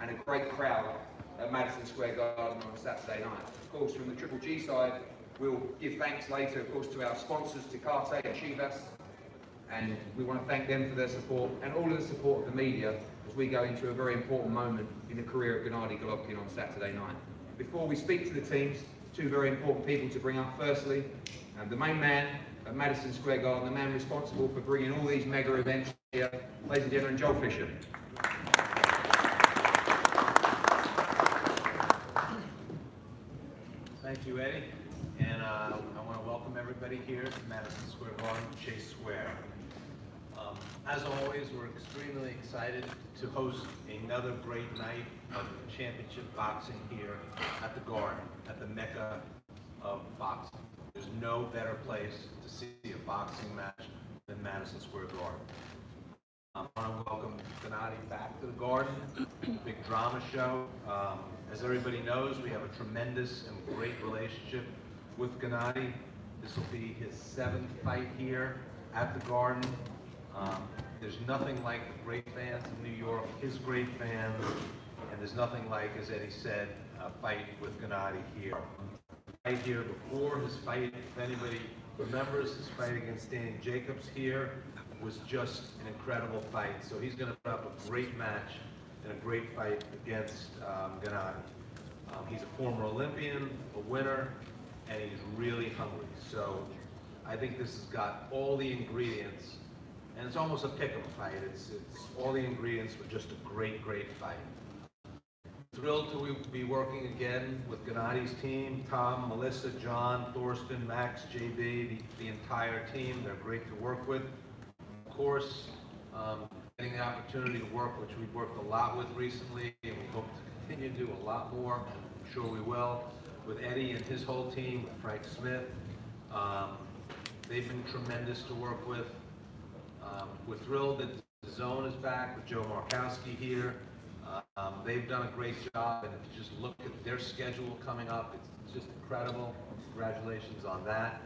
and a great crowd at Madison Square Garden on Saturday night. Of course, from the Triple G side, we'll give thanks later, of course, to our sponsors, Tecate and Chivas, and we want to thank them for their support and all of the support of the media as we go into a very important moment in the career of Gennady Golovkin on Saturday night. Before we speak to the teams, two very important people to bring up. Firstly, the main man at Madison Square Garden, the man responsible for bringing all these mega events here, ladies and gentlemen, Joel Fisher. Thank you, Eddie. And I want to welcome everybody here to Madison Square Garden, Chase Square. As always, we're extremely excited to host another great night of championship boxing here at the Garden, at the Mecca of boxing. There's no better place to see a boxing match than Madison Square Garden. I want to welcome Gennady back to the Garden, big drama show. As everybody knows, we have a tremendous and great relationship with Gennady. This will be his 7th fight here at the Garden. There's nothing like the great fans in New York, his great fans, and there's nothing like, as Eddie said, a fight with Gennady here. Right here before his fight, if anybody remembers his fight against Danny Jacobs here, was just an incredible fight. So he's going to put up a great match and a great fight against Gennady. He's a former Olympian, a winner, and he's really hungry. So I think this has got all the ingredients, and it's almost a pick-em fight. It's all the ingredients for just a great, great fight. Thrilled to be working again with Gennady's team, Tom, Melissa, John, Thorsten, Max, JB, the entire team. They're great to work with. Of course, getting the opportunity to work, which we've worked a lot with recently, and we hope to continue to do a lot more. I'm sure we will. With Eddie and his whole team, with Frank Smith. They've been tremendous to work with. We're thrilled that DAZN is back with Joe Markowski here. They've done a great job, and if you just look at their schedule coming up, it's just incredible. Congratulations on that.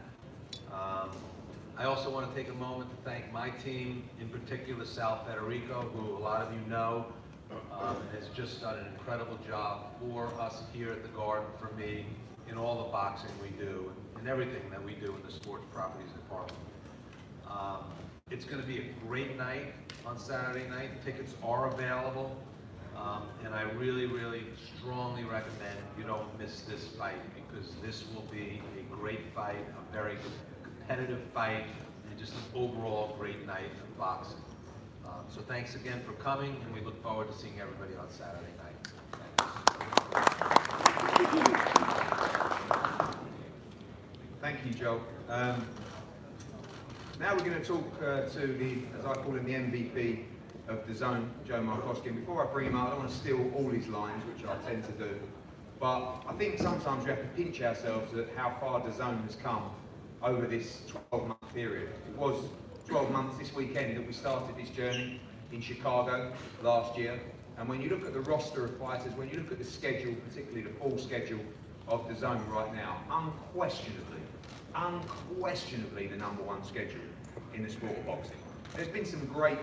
I also want to take a moment to thank my team, in particular Sal Federico, who a lot of you know, has just done an incredible job for us here at the Garden, for me, in all the boxing we do, and everything that we do in the sports properties department. It's going to be a great night on Saturday night. Tickets are available, and I really, really strongly recommend you don't miss this fight, because this will be a great fight, a very competitive fight, and just an overall great night of boxing. So thanks again for coming, and we look forward to seeing everybody on Saturday night. Thank you, Joe. Now we're going to talk to the, as I call him, the MVP of DAZN, Joe Markowski. And before I bring him out, I don't want to steal all his lines, which I tend to do. But I think sometimes we have to pinch ourselves at how far DAZN has come over this 12-month period. It was 12 months this weekend that we started this journey in Chicago last year. And when you look at the roster of fighters, when you look at the schedule, particularly the full schedule of DAZN right now, unquestionably the #1 schedule in the sport of boxing. There's been some great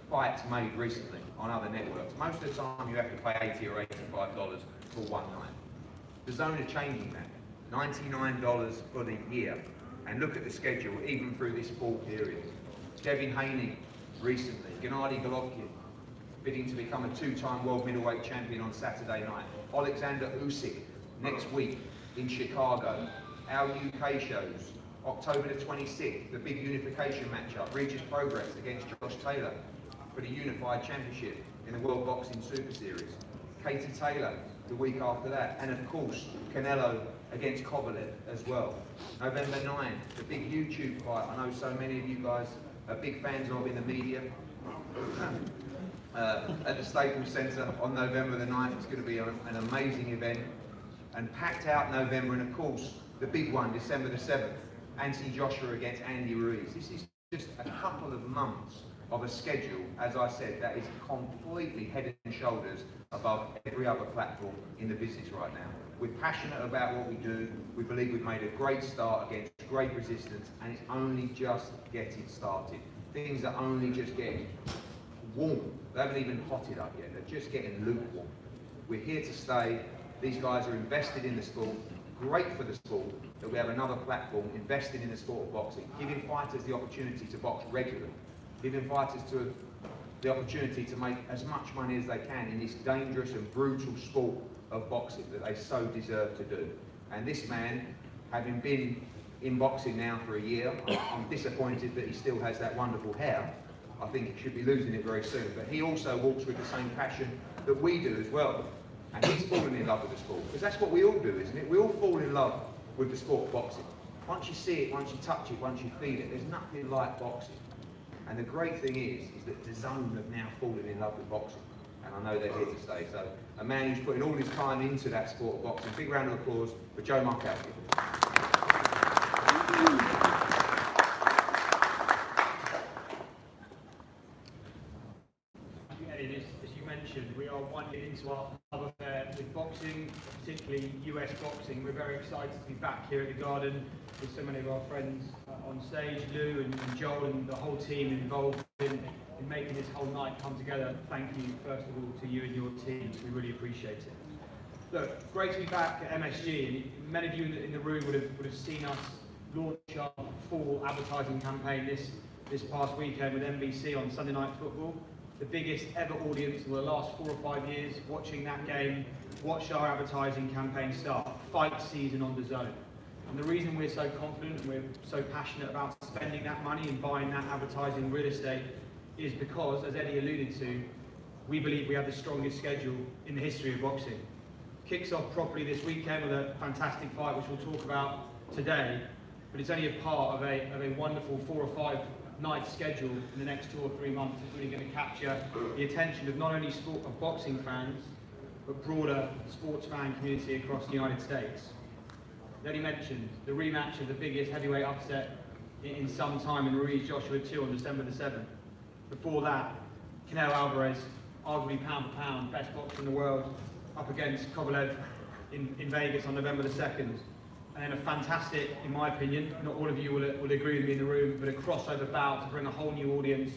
fights made recently on other networks. Most of the time you have to pay $80 or $85 for one night. DAZN is changing that. $99 for the year. And look at the schedule, even through this fall period. Devin Haney recently, Gennady Golovkin bidding to become a 2-time world middleweight champion on Saturday night. Alexander Usyk next week in Chicago. Our UK shows, October the 26th, the big unification matchup, Regis Progress against Josh Taylor for the unified championship in the World Boxing Super Series. Katie Taylor the week after that, and of course Canelo against Kovalev as well. November 9, the big YouTube fight. I know so many of you guys are big fans of in the media. At the Staples Center on November the 9th, it's going to be an amazing event. And packed out November, and of course the big one, December the 7th, Anthony Joshua against Andy Ruiz. This is just a couple of months of a schedule, as I said, that is completely head and shoulders above every other platform in the business right now. We're passionate about what we do. We believe we've made a great start against great resistance, and it's only just getting started. Things are only just getting warm. They haven't even hotted up yet. They're just getting lukewarm. We're here to stay. These guys are invested in the sport. Great for the sport that we have another platform invested in the sport of boxing, giving fighters the opportunity to box regularly, giving fighters the opportunity to make as much money as they can in this dangerous and brutal sport of boxing that they so deserve to do. And this man, having been in boxing now for a year, I'm disappointed that he still has that wonderful hair. I think he should be losing it very soon. But he also walks with the same passion that we do as well. And he's fallen in love with the sport, because that's what we all do, isn't it? We all fall in love with the sport of boxing. Once you see it, once you touch it, once you feel it, there's nothing like boxing. And the great thing is that DAZN have now fallen in love with boxing. And I know they're here to stay. So a man who's putting all his time into that sport of boxing. Big round of applause for Joe Markowski. Eddie, as you mentioned, we are 1 year into our love affair with boxing, particularly US boxing. We're very excited to be back here at the Garden with so many of our friends on stage, Lou and Joel and the whole team involved in making this whole night come together. Thank you, first of all, to you and your teams. We really appreciate it. Look, great to be back at MSG, and many of you in the room would have seen us launch our full advertising campaign this past weekend with NBC on Sunday Night Football. The biggest ever audience for the last 4 or 5 years watching that game, watched our advertising campaign start, fight season on DAZN. And the reason we're so confident and we're so passionate about spending that money and buying that advertising real estate is because, as Eddie alluded to, we believe we have the strongest schedule in the history of boxing. Kicks off properly this weekend with a fantastic fight, which we'll talk about today, but it's only a part of a wonderful 4 or 5 night schedule in the next 2 or 3 months that's really going to capture the attention of not only boxing fans, but broader sports fan community across the United States. As Eddie mentioned, the rematch of the biggest heavyweight upset in some time in Ruiz Joshua 2 on December the 7th. Before that, Canelo Alvarez, arguably pound for pound, best boxer in the world, up against Kovalev in Vegas on November the 2nd. And then a fantastic, in my opinion, not all of you will agree with me in the room, but a crossover bout to bring a whole new audience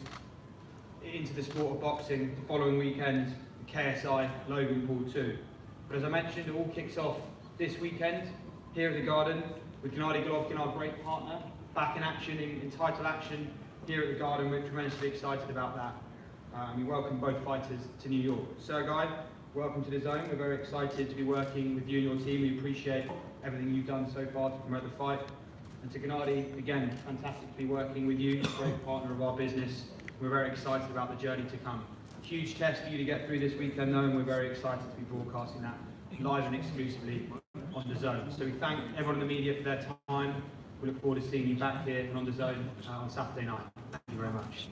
into the sport of boxing the following weekend, KSI Logan Paul 2. But as I mentioned, it all kicks off this weekend here at the Garden with Gennady Golovkin, our great partner, back in action, in title action here at the Garden. We're tremendously excited about that. We welcome both fighters to New York. Sergiy, welcome to DAZN. We're very excited to be working with you and your team. We appreciate everything you've done so far to promote the fight. And to Gennady, again, fantastic to be working with you, a great partner of our business. We're very excited about the journey to come. Huge test for you to get through this weekend, though, and we're very excited to be broadcasting that live and exclusively on DAZN. So we thank everyone in the media for their time. We look forward to seeing you back here and on DAZN on Saturday night. Thank you very much.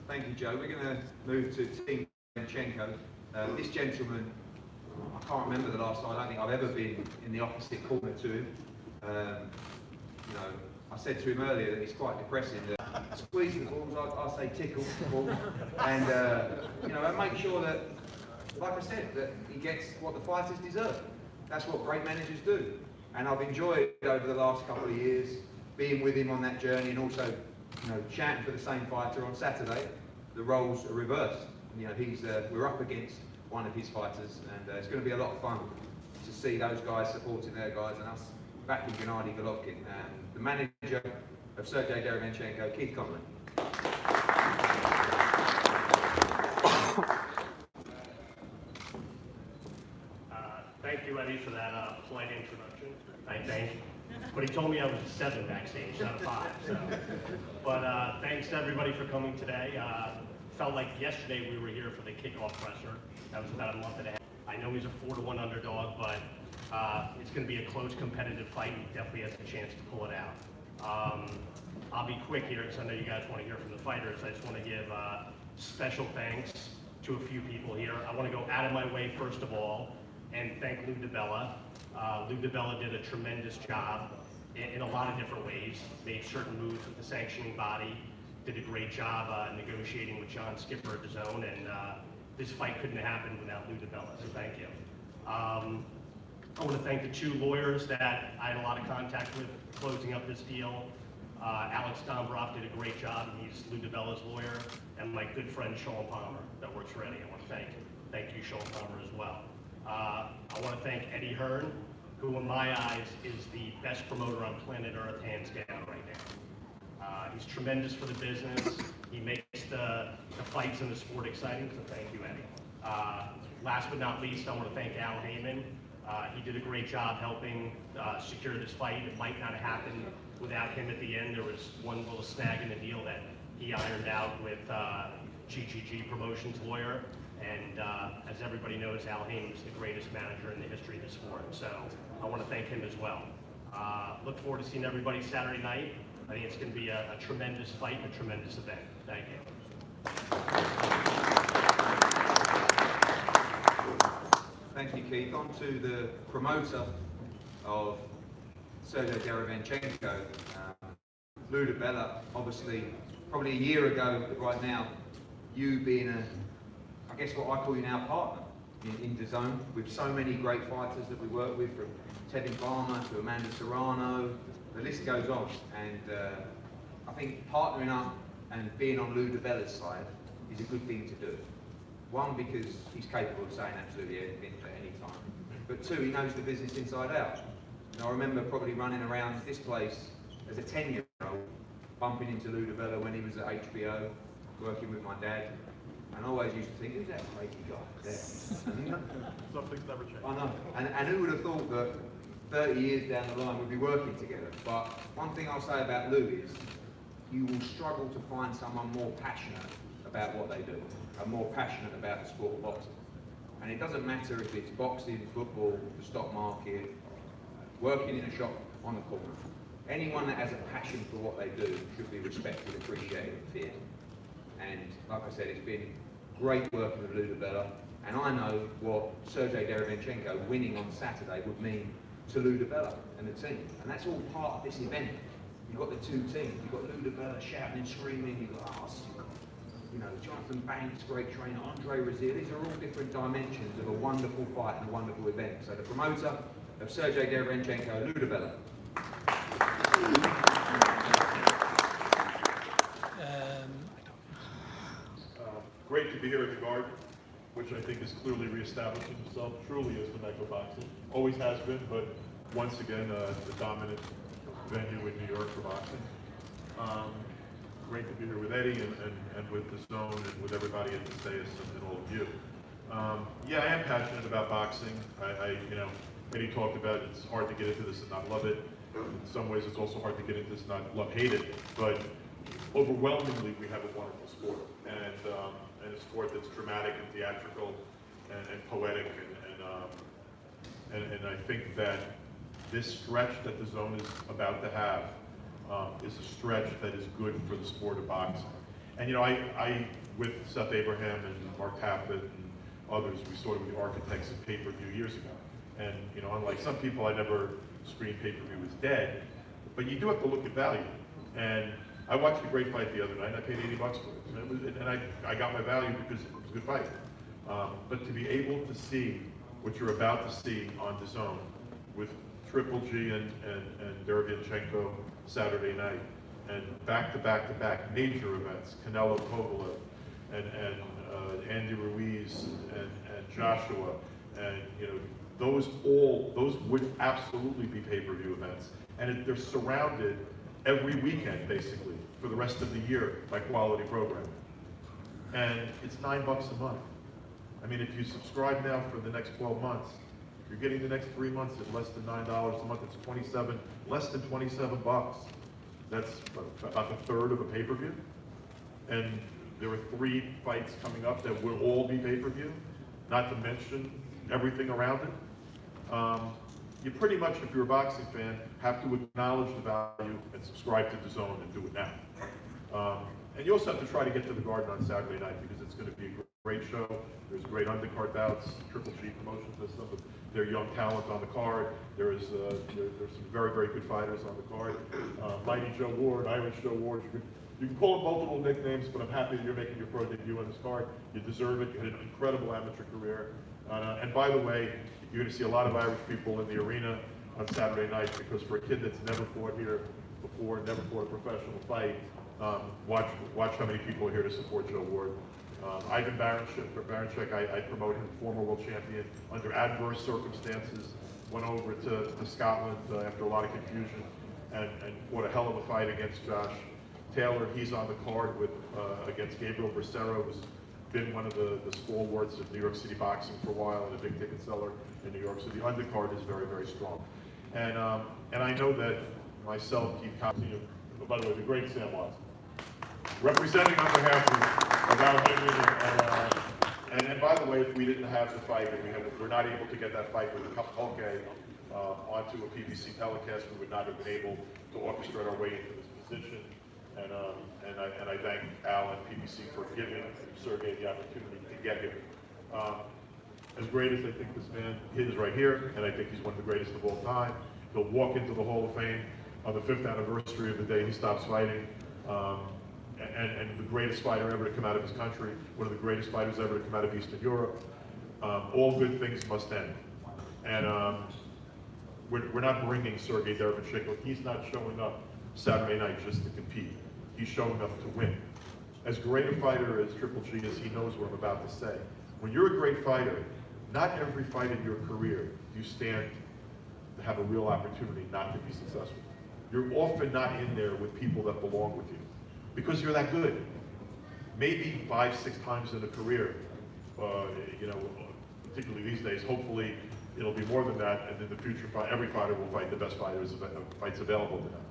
Thank you, Joe. We're going to move to Team Derevyanchenko. This gentleman, I can't remember the last time, I don't think I've ever been in the opposite corner to him. You know, I said to him earlier that it's quite depressing that squeezing the balls, I say tickle the balls, and you know, and make sure that, like I said, that he gets what the fighters deserve. That's what great managers do. And I've enjoyed over the last couple of years being with him on that journey, and also, you know, chanting for the same fighter on Saturday. The roles are reversed. You know, we're up against one of his fighters, and it's going to be a lot of fun to see those guys supporting their guys and us backing Gennady Golovkin and the manager of Sergiy Derevyanchenko, Keith Conley. Thank you, Eddie, for that polite introduction, I think. But he told me I was a 7 backstage, not a 5. So. But thanks to everybody for coming today. Felt like yesterday we were here for the kickoff presser. That was about a month and a half. I know he's a 4-1 underdog, but it's going to be a close competitive fight. He definitely has a chance to pull it out. I'll be quick here because I know you guys want to hear from the fighters. I just want to give special thanks to a few people here. I want to go out of my way, first of all, and thank Lou DiBella. Lou DiBella did a tremendous job in a lot of different ways, made certain moves with the sanctioning body, did a great job negotiating with John Skipper at DAZN, and this fight couldn't have happened without Lou DiBella, so thank you. I want to thank the 2 lawyers that I had a lot of contact with closing up this deal. Alex Dombroff did a great job, and he's Lou DiBella's lawyer, and my good friend Sean Palmer that works for Eddie. I want to thank you, Sean Palmer, as well. I want to thank Eddie Hearn, who in my eyes is the best promoter on planet Earth, hands down right now. He's tremendous for the business. He makes the fights and the sport exciting, so thank you, Eddie. Last but not least, I want to thank Al Heyman. He did a great job helping secure this fight. It might not have happened without him at the end. There was one little snag in the deal that he ironed out with GGG Promotions lawyer. And as everybody knows, Al Heyman is the greatest manager in the history of the sport. So I want to thank him as well. Look forward to seeing everybody Saturday night. I think it's going to be a tremendous fight and a tremendous event. Thank you. Thank you, Keith. On to the promoter of Sergiy Derevyanchenko, Lou DiBella. Obviously, probably a year ago, but right now, you being I guess what I call you now, partner in DAZN, with so many great fighters that we work with, from Tevin Farmer to Amanda Serrano, the list goes on. And I think partnering up and being on Lou DiBella's side is a good thing to do. One, because he's capable of saying absolutely anything at any time. But two, he knows the business inside out. And I remember probably running around this place as a 10-year-old, bumping into Lou DiBella when he was at HBO, working with my dad. And I always used to think, who's that crazy guy there? Something's never changed. I know. And who would have thought that 30 years down the line we'd be working together? But one thing I'll say about Lou is, you will struggle to find someone more passionate about what they do, and more passionate about the sport of boxing. And it doesn't matter if it's boxing, football, the stock market, working in a shop on the corner. Anyone that has a passion for what they do should be respected, appreciated, and feared. And like I said, it's been great working with Lou DiBella, and I know what Sergiy Derevyanchenko winning on Saturday would mean to Lou DiBella and the team. And that's all part of this event. You've got the two teams. You've got Lou DiBella shouting and screaming. You've got Jonathan Banks, great trainer, Andre Razier. These are all different dimensions of a wonderful fight and a wonderful event. So the promoter of Sergiy Derevyanchenko, Lou DiBella. Great to be here at the Garden, which I think is clearly reestablishing itself truly as Meneco boxing. Always has been, but once again, the dominant venue in New York for boxing. Great to be here with Eddie and with DAZN and with everybody at the Status and all of you. Yeah, I am passionate about boxing. Eddie talked about it's hard to get into this and not love it. In some ways, it's also hard to get into this and not hate it. But overwhelmingly, we have a wonderful sport, and a sport that's dramatic and theatrical and poetic, and I think that this stretch that DAZN is about to have is a stretch that is good for the sport of boxing. And I with Seth Abraham and Mark Taffet and others, we sort of the architects of pay-per-view years ago. And unlike some people, I never screened pay-per-view as dead, but you do have to look at value. And I watched a great fight the other night, and I paid $80 for it. And I got my value because it was a good fight. But to be able to see what you're about to see on DAZN with Triple G and Derevyanchenko Saturday night, and back-to-back major events, Canelo Kovalev, and Andy Ruiz, and Joshua, and those would absolutely be pay-per-view events. And they're surrounded every weekend, basically, for the rest of the year by quality programming. And it's $9 a month. I mean, if you subscribe now for the next 12 months, you're getting the next 3 months at less than $9 a month. It's less than 27 bucks. That's about a third of a pay-per-view. And there are 3 fights coming up that will all be pay-per-view, not to mention everything around it. You pretty much, if you're a boxing fan, have to acknowledge the value and subscribe to DAZN and do it now. And you also have to try to get to the Garden on Saturday night because it's going to be a great show. There's great undercard bouts. Triple G Promotions has some of their young talent on the card. There's some very, very good fighters on the card. Mighty Joe Ward, Irish Joe Ward. You can call him multiple nicknames, but I'm happy that you're making your pro debut on this card. You deserve it. You had an incredible amateur career. And by the way, you're going to see a lot of Irish people in the arena on Saturday night because for a kid that's never fought here before, never fought a professional fight, Watch how many people are here to support Joe Ward. Ivan Baranchek, I promote him, former world champion, under adverse circumstances, went over to Scotland after a lot of confusion and fought a hell of a fight against Josh Taylor. He's on the card with against Gabriel Bracero, who's been one of the stalwarts of New York City boxing for a while and a big ticket seller in New York. So the undercard is very, very strong. And I know that myself, Keith Cobb, by the way, the great Sam Watson, representing on behalf of our union, and by the way, if we didn't have the fight, and we're not able to get that fight with Kapolke onto a PBC telecast, we would not have been able to orchestrate our way into this position. And I thank Al and PBC for giving Sergey the opportunity to get here. As great as I think this man is right here, and I think he's one of the greatest of all time, he'll walk into the Hall of Fame on the 5th anniversary of the day he stops fighting. And the greatest fighter ever to come out of his country, one of the greatest fighters ever to come out of Eastern Europe. All good things must end. And we're not bringing Sergey Derevyanchenko. He's not showing up Saturday night just to compete. He's showing up to win. As great a fighter as Triple G is, he knows what I'm about to say. When you're a great fighter, not every fight in your career do you stand to have a real opportunity not to be successful. You're often not in there with people that belong with you because you're that good. Maybe 5, 6 times in a career, particularly these days, hopefully it'll be more than that, and in the future, every fighter will fight the best fighters, fights available to him.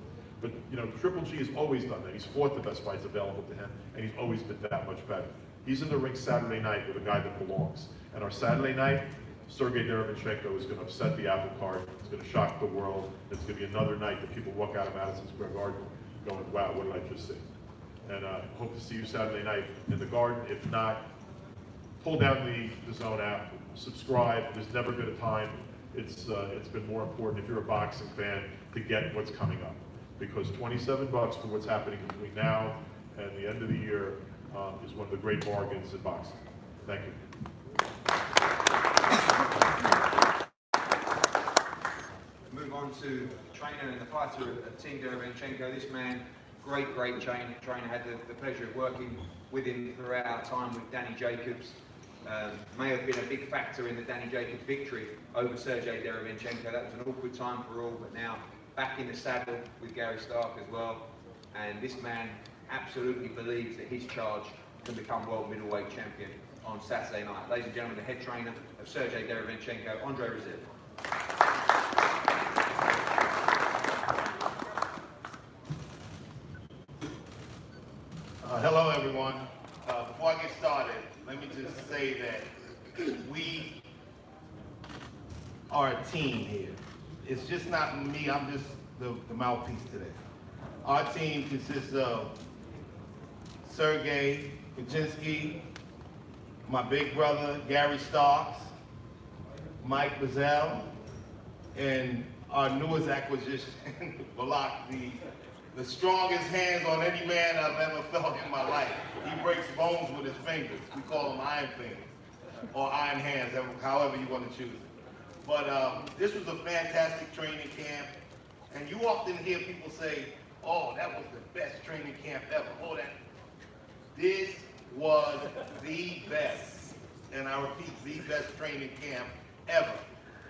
But Triple G has always done that. He's fought the best fights available to him, and he's always been that much better. He's in the ring Saturday night with a guy that belongs. And our Saturday night, Sergey Derevyanchenko is going to upset the apple cart. It's going to shock the world. It's going to be another night that people walk out of Madison Square Garden going, wow, what did I just see? And I hope to see you Saturday night in the Garden. If not, pull down the DAZN app, subscribe. There's never been a time it's been more important if you're a boxing fan to get what's coming up. Because $27 for what's happening between now and the end of the year is one of the great bargains in boxing. Thank you. Move on to the trainer and the fighter of Team Derevyanchenko. This man, great trainer. Had the pleasure of working with him throughout our time with Danny Jacobs. May have been a big factor in the Danny Jacobs victory over Sergey Derevyanchenko. That was an awkward time for all, but now back in the saddle with Gary Stark as well. And this man absolutely believes that his charge can become world middleweight champion on Saturday night. Ladies and gentlemen, the head trainer of Sergey Derevyanchenko, Andre Razil. Hello, everyone. Before I get started, let me just say that we are a team here. It's just not me, I'm just the mouthpiece today. Our team consists of Sergey Kaczynski, my big brother, Gary Starks, Mike Bazell, and our newest acquisition, Balak, the strongest hands on any man I've ever felt in my life. He breaks bones with his fingers. We call them iron fingers, or iron hands, however you want to choose it. But this was a fantastic training camp, and you often hear people say, oh, that was the best training camp ever. Oh, this was the best, and I repeat, the best training camp ever.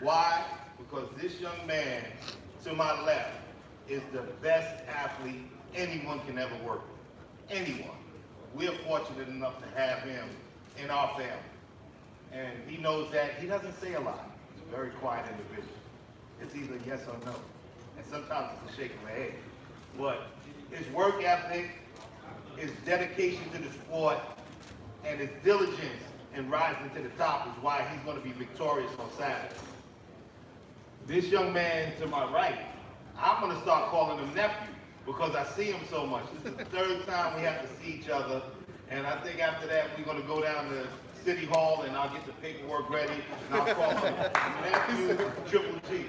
Why? Because this young man to my left is the best athlete anyone can ever work with. Anyone. We're fortunate enough to have him in our family. And he knows that. He doesn't say a lot. He's a very quiet individual. It's either yes or no. And sometimes it's a shake of the head. But his work ethic, his dedication to the sport, and his diligence in rising to the top is why he's going to be victorious on Saturday. This young man to my right, I'm going to start calling him nephew because I see him so much. This is the 3rd time we have to see each other, and I think after that we're going to go down to City Hall and I'll get the paperwork ready and I'll call him nephew Triple G.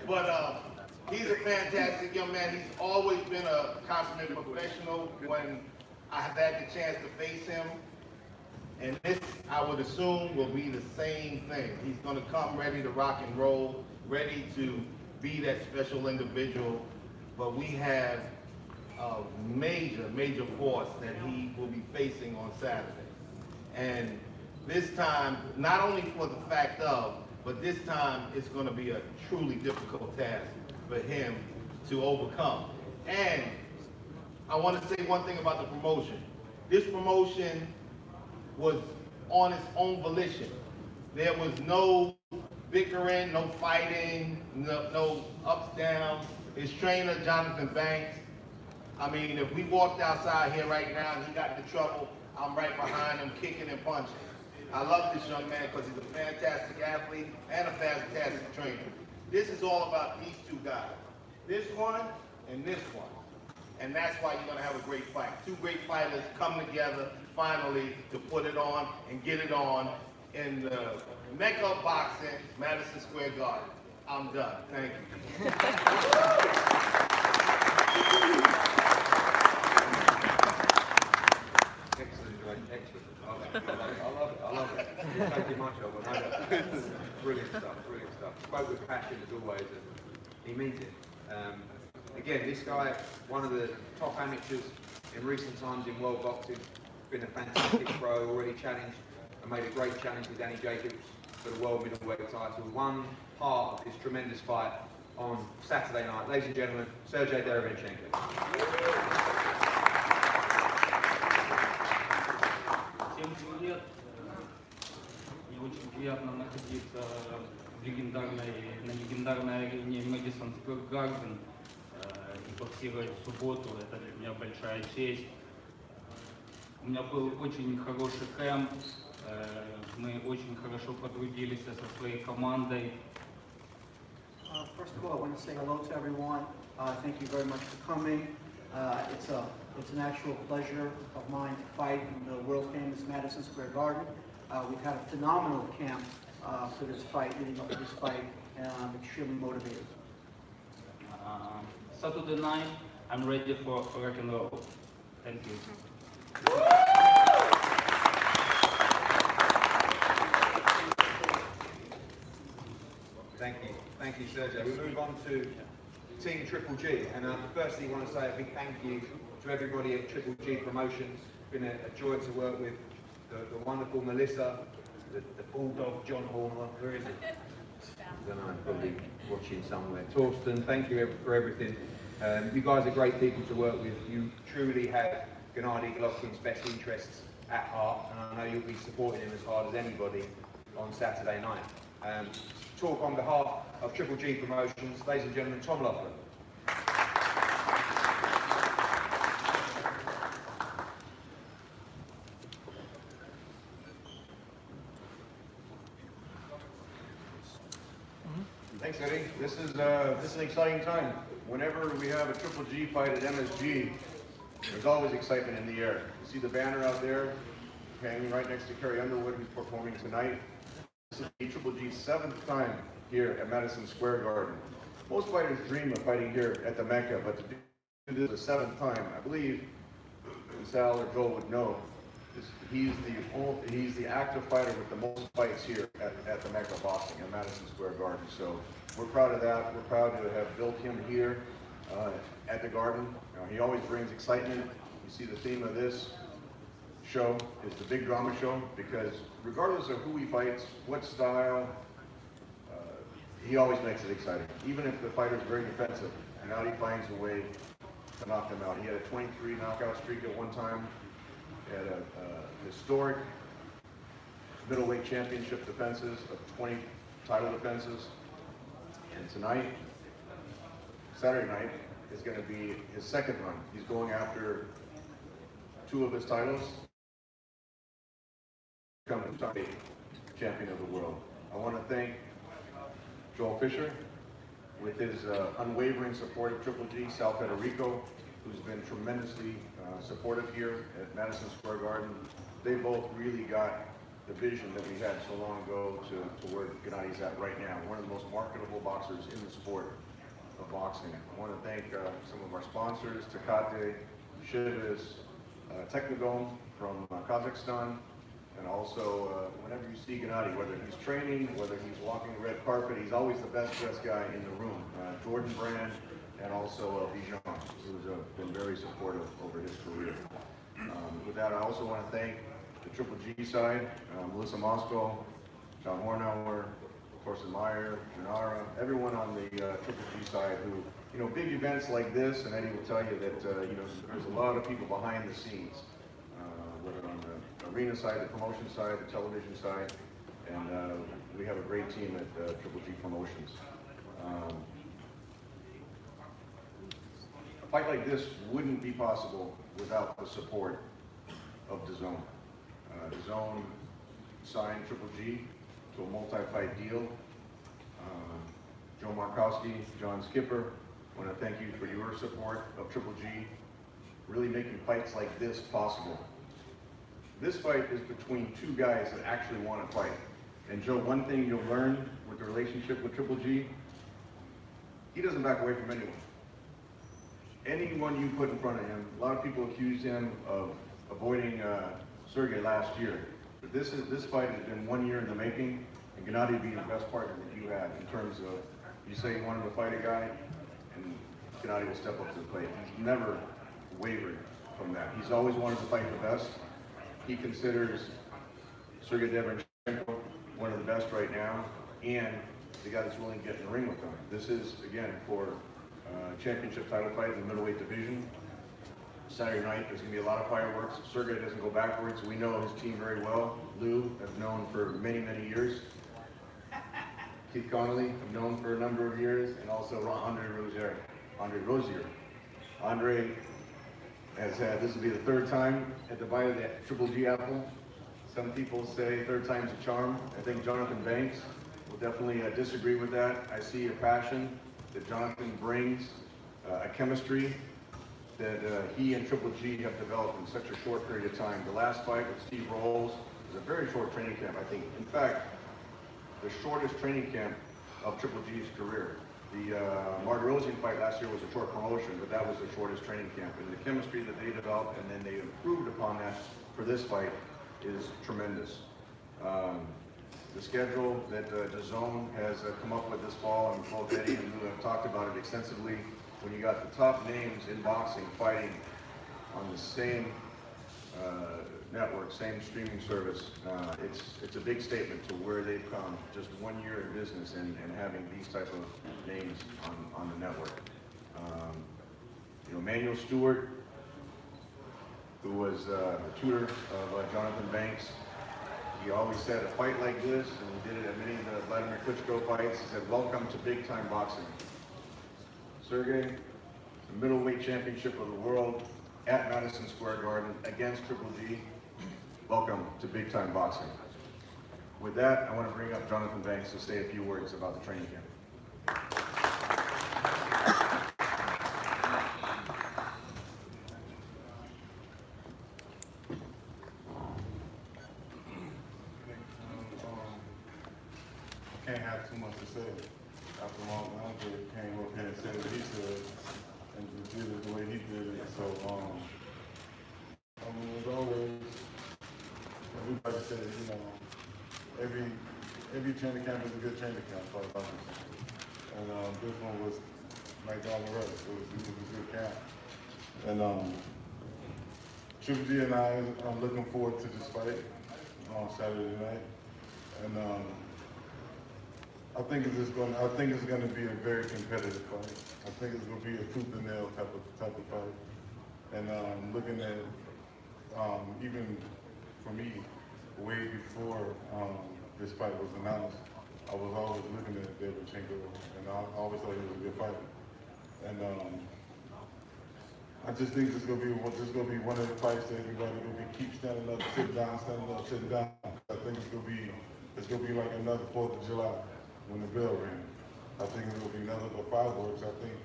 But he's a fantastic young man. He's always been a consummate professional when I've had the chance to face him. And this, I would assume, will be the same thing. He's going to come ready to rock and roll, ready to be that special individual. But we have a major force that he will be facing on Saturday. And this time, not only for the fact of, but this time it's going to be a truly difficult task for him to overcome. And I want to say one thing about the promotion. This promotion was on its own volition. There was no bickering, no fighting, no ups, downs. His trainer, Jonathan Banks, I mean, if we walked outside here right now and he got into trouble, I'm right behind him kicking and punching. I love this young man because he's a fantastic athlete and a fantastic trainer. This is all about these two guys. This one and this one. And that's why you're going to have a great fight. Two great fighters come together finally to put it on and get it on in the Mecca of boxing, Madison Square Garden. I'm done. Thank you. Excellent. I love it. Thank you much, Albert. Brilliant stuff. Spoke with passion as always, and he means it. Again, this guy, one of the top amateurs in recent times in world boxing, been a fantastic pro, already challenged and made a great challenge with Danny Jacobs for the world middleweight title. One part of this tremendous fight on Saturday night. Ladies and gentlemen, Sergiy Derevyanchenko. Всем привет! Мне очень приятно находиться на легендарной арене Madison Square Garden и боксировать в субботу. Это для меня большая честь. У меня был очень хороший кэмп. Мы очень хорошо потрудились со своей командой. First of all, I want to say hello to everyone. Thank you very much for coming. It's an actual pleasure of mine to fight in the world-famous Madison Square Garden. We've had a phenomenal camp for this fight, leading up to this fight, and I'm extremely motivated. Saturday night, I'm ready for rock and roll. Thank you. Thank you, Sergio. We move on to Team Triple G, and the first thing I want to say a big thank you to everybody at Triple G Promotions. It's been a joy to work with the wonderful Melissa, the bulldog John Horner. Where is it? I don't know, probably watching somewhere. Torsten, thank you for everything. You guys are great people to work with. You truly have Gennady Golovkin's best interests at heart, and I know you'll be supporting him as hard as anybody on Saturday night. Talk on behalf of Triple G Promotions, ladies and gentlemen, Tom Laughlin. Thanks, Eddie. This is an exciting time. Whenever we have a Triple G fight at MSG, there's always excitement in the air. You see the banner out there, hanging right next to Carrie Underwood, who's performing tonight. This is the Triple G's 7th time here at Madison Square Garden. Most fighters dream of fighting here at the Mecca, but to do this the 7th time, I believe, and Sal or Joel would know, he's the active fighter with the most fights here at the Mecca Boxing at Madison Square Garden. So we're proud of that. We're proud to have built him here at the Garden. He always brings excitement. You see the theme of this show is the big drama show, because regardless of who he fights, what style, he always makes it exciting. Even if the fighter's very defensive, now he finds a way to knock them out. He had a 23 knockout streak at one time. He had a historic middleweight championship defenses of 20 title defenses. And tonight, Saturday night, is going to be his 2nd run. He's going after 2 of his titles, becoming champion of the world. I want to thank Joel Fisher with his unwavering support of Triple G, Sal Federico, who's been tremendously supportive here at Madison Square Garden. They both really got the vision that we had so long ago to where Gennady's at right now. One of the most marketable boxers in the sport of boxing. I want to thank some of our sponsors, Tecate, Chivas, Technodome from Kazakhstan, and also whenever you see Gennady, whether he's training, whether he's walking the red carpet, he's always the best dressed guy in the room. Jordan Brand, and also Bijan, who's been very supportive over his career. With that, I also want to thank the Triple G side, Melissa Moscow, John Hornauer, Torsten Meyer, Janara, everyone on the Triple G side who, you know, big events like this, and Eddie will tell you that, you know, there's a lot of people behind the scenes, whether on the arena side, the promotion side, the television side, and we have a great team at Triple G Promotions. A fight like this wouldn't be possible without the support of DAZN. DAZN signed Triple G to a multi-fight deal. Joe Markowski, John Skipper, I want to thank you for your support of Triple G, really making fights like this possible. This fight is between two guys that actually want to fight. And Joe, one thing you'll learn with the relationship with Triple G, he doesn't back away from anyone. Anyone you put in front of him, a lot of people accused him of avoiding Sergey last year. But this fight has been 1 year in the making, and Gennady being the best partner that you had in terms of, you say you wanted to fight a guy, and Gennady will step up to the plate. He's never wavered from that. He's always wanted to fight the best. He considers sergiy Derevyanchenko one of the best right now, and the guy that's willing to get in the ring with him. This is, again, for championship title fight in the middleweight division. Saturday night, there's going to be a lot of fireworks. Sergey doesn't go backwards. We know his team very well. Lou, I've known for many, many years. Keith Connolly, I've known for a number of years, and also Andre Rozier. Andre has had, this will be the third time at the bite of the Triple G apple. Some people say third time's a charm. I think Jonathan Banks will definitely disagree with that. I see a passion that Jonathan brings, a chemistry that he and Triple G have developed in such a short period of time. The last fight with Steve Rolls was a very short training camp, I think. In fact, the shortest training camp of Triple G's career. The Marderosian fight last year was a short promotion, but that was the shortest training camp. And the chemistry that they developed and then they improved upon that for this fight is tremendous. The schedule that DAZN has come up with this fall, and both Eddie and Lou have talked about it extensively. When you got the top names in boxing fighting on the same network, same streaming service, it's a big statement to where they've come just 1 year in business and having these type of names on the network. You know, Manuel Stewart, who was the tutor of Jonathan Banks, he always said a fight like this, and he did it at many of the Vladimir Klitschko fights, he said, welcome to big time boxing. Sergey, the middleweight championship of the world at Madison Square Garden against Triple G. Welcome to big time boxing. With that, I want to bring up Jonathan Banks to say a few words about the training camp. I can't have too much to say. After long, Andre came up here and said what he said, and just did it the way he did it. So, I mean, as always, everybody says, you know, every training camp is a good training camp, for boxing. And this one was like all the rest. It was a good camp. And Triple G and I are looking forward to this fight on Saturday night. And I think it's going to be a very competitive fight. I think it's going to be a tooth and nail type of fight. And looking at even for me, way before this fight was announced, I was always looking at Derevyanchenko, and I always thought he was a good fighter. And I just think this is going to be one of the fights that everybody going to keep standing up, sitting down, standing up, sitting down. I think it's going to be like another 4th of July. When the bell rang. I think it will be another fireworks. I think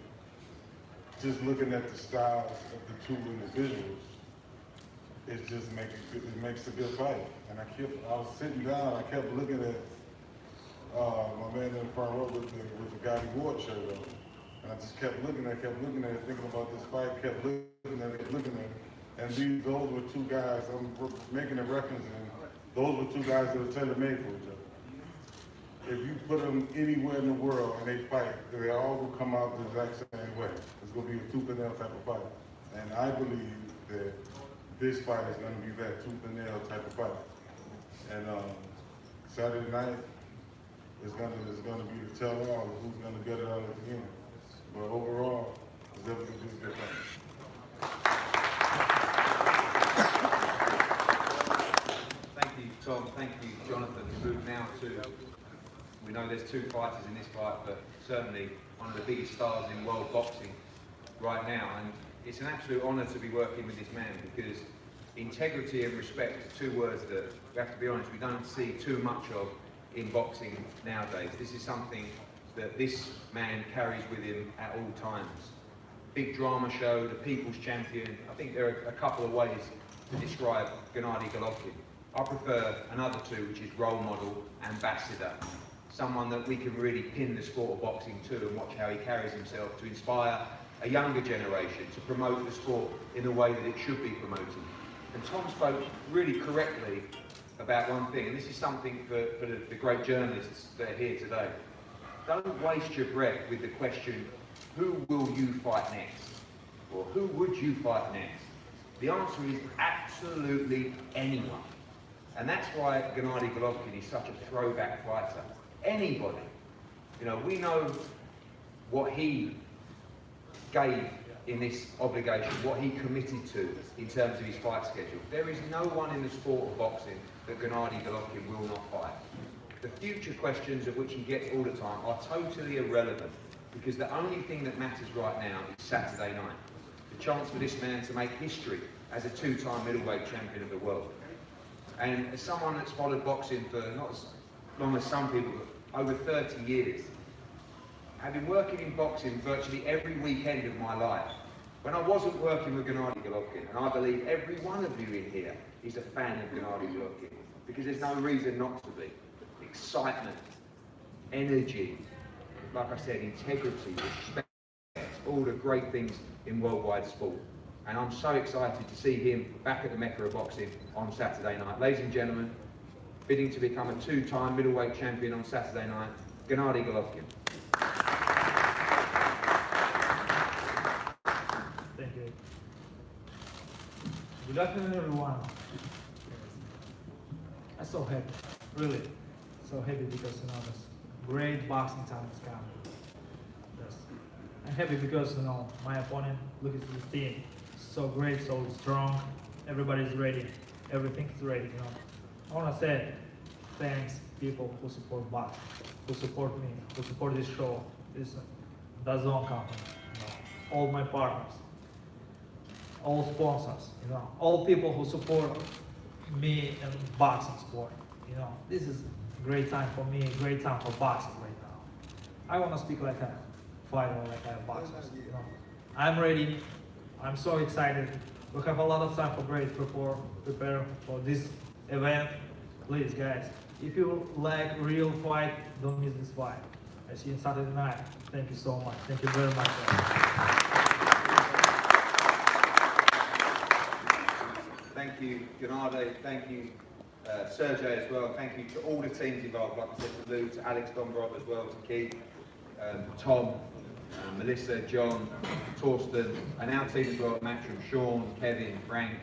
just looking at the styles of the two individuals, it just makes a good fight. And I was sitting down, I kept looking at my man in the front row with the Gennady Ward shirt on. And I just kept looking at it, thinking about this fight, kept looking at it. And those were two guys, I'm making a reference, and those were two guys that were tailor-made for each other. If you put them anywhere in the world and they fight, they all will come out the exact same way. It's going to be a tooth and nail type of fight. And I believe that this fight is going to be that tooth and nail type of fight. And Saturday night is going to be the tell-all of who's going to get it out at the end. But overall, it's definitely going to be a good fight. Thank you, Tom. Thank you, Jonathan. We move now to, we know there's two fighters in this fight, but certainly one of the biggest stars in world boxing right now. And it's an absolute honour to be working with this man, because integrity and respect are two words that, we have to be honest, we don't see too much of in boxing nowadays. This is something that this man carries with him at all times. Big drama show, the people's champion. I think there are a couple of ways to describe Gennady Golovkin. I prefer another two, which is role model, ambassador. Someone that we can really pin the sport of boxing to and watch how he carries himself to inspire a younger generation to promote the sport in the way that it should be promoted. And Tom spoke really correctly about one thing, and this is something for the great journalists that are here today. Don't waste your breath with the question, who will you fight next? Or who would you fight next? The answer is absolutely anyone. And that's why Gennady Golovkin is such a throwback fighter. Anybody. You know, we know what he gave in this obligation, what he committed to in terms of his fight schedule. There is no one in the sport of boxing that Gennady Golovkin will not fight. The future questions of which he gets all the time are totally irrelevant, because the only thing that matters right now is Saturday night. The chance for this man to make history as a two-time middleweight champion of the world. And as someone that's followed boxing for not as long as some people, but over 30 years, I've been working in boxing virtually every weekend of my life. When I wasn't working with Gennady Golovkin, and I believe every one of you in here is a fan of Gennady Golovkin, because there's no reason not to be. Excitement, energy, like I said, integrity, respect, all the great things in worldwide sport. And I'm so excited to see him back at the Mecca of boxing on Saturday night. Ladies and gentlemen, bidding to become a two-time middleweight champion on Saturday night, Gennady Golovkin. Thank you. Good afternoon, everyone. I'm so happy, really, so happy because this great boxing time is coming. Yes. I'm happy because my opponent, look at this team, so great, so strong. Everybody's ready. Everything is ready. I want to say thanks people who support boxing, who support me, who support this show, this DAZN company, all my partners, all sponsors, all people who support me and boxing sport. This is a great time for me, a great time for boxing right now. I want to speak like a fighter, like a boxer. I'm ready. I'm so excited. We have a lot of time for prepare for this event. Please, guys, if you like real fight, don't miss this fight. I see you Saturday night. Thank you so much. Thank you very much. Thank you, Gennady. Thank you, Sergey as well. Thank you to all the teams involved, like I said, to Lou, to Alex Dombrov as well, to Keith, Tom, Melissa, John, Torsten, and our team as well, Matchroom, Sean, Kevin, Frank.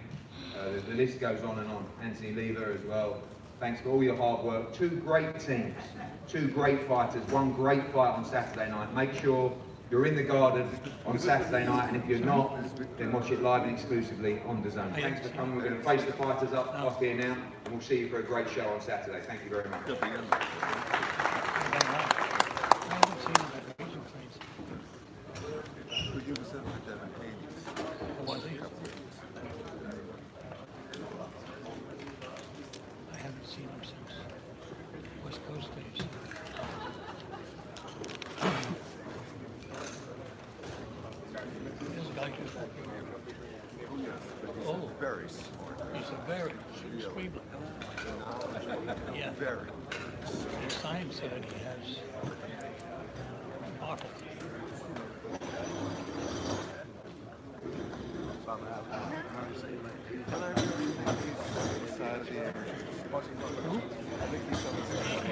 The list goes on and on. Anthony Lever as well. Thanks for all your hard work. Two great teams, two great fighters, one great fight on Saturday night. Make sure you're in the Garden on Saturday night, and if you're not, then watch it live and exclusively on DAZN. Thanks for coming. We're going to face the fighters up here now, and we'll see you for a great show on Saturday. Thank you very much. I haven't seen him since West Coast days. This guy just oh, very smart. He's a very extremely. Yeah. Very. His sign said he has bottle. Side of the He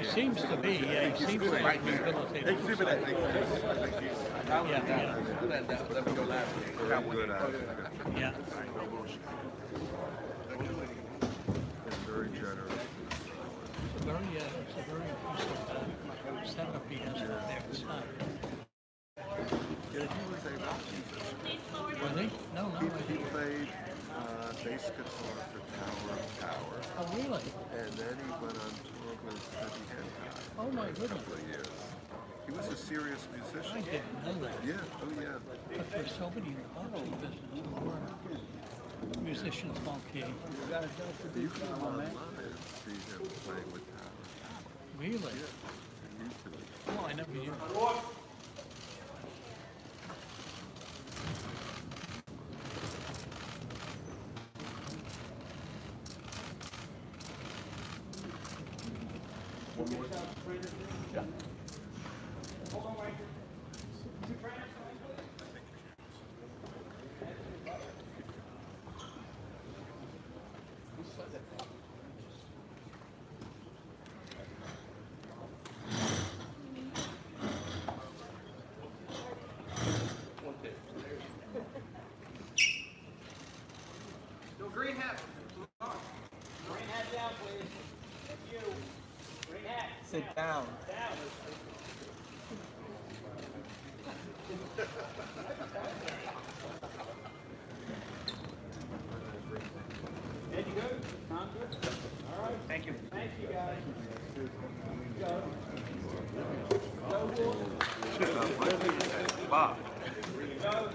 seems to be, yeah, he seems to be rehabilitated. Yeah. Very generous. It's a very impressive setup he has up there inside. Yeah, he was a Was he? No, no. he played bass guitar for Tower of Power. Oh, really? And then he went on tour with Derevyanchenko Oh, my for a goodness. couple of years. He was a serious musician. I didn't know that. Yeah, oh yeah. But there's so many in the boxing business who are musicians funky. You can online see him playing with Tower of Power. Really? Yeah, on YouTube. Oh, I never knew. No green hat. Green hat down, please. That's you. Green hat. Sit down. Down. Ed, you good? Tom, good? All right. Thank you. Thank you, guys. Bob. Go.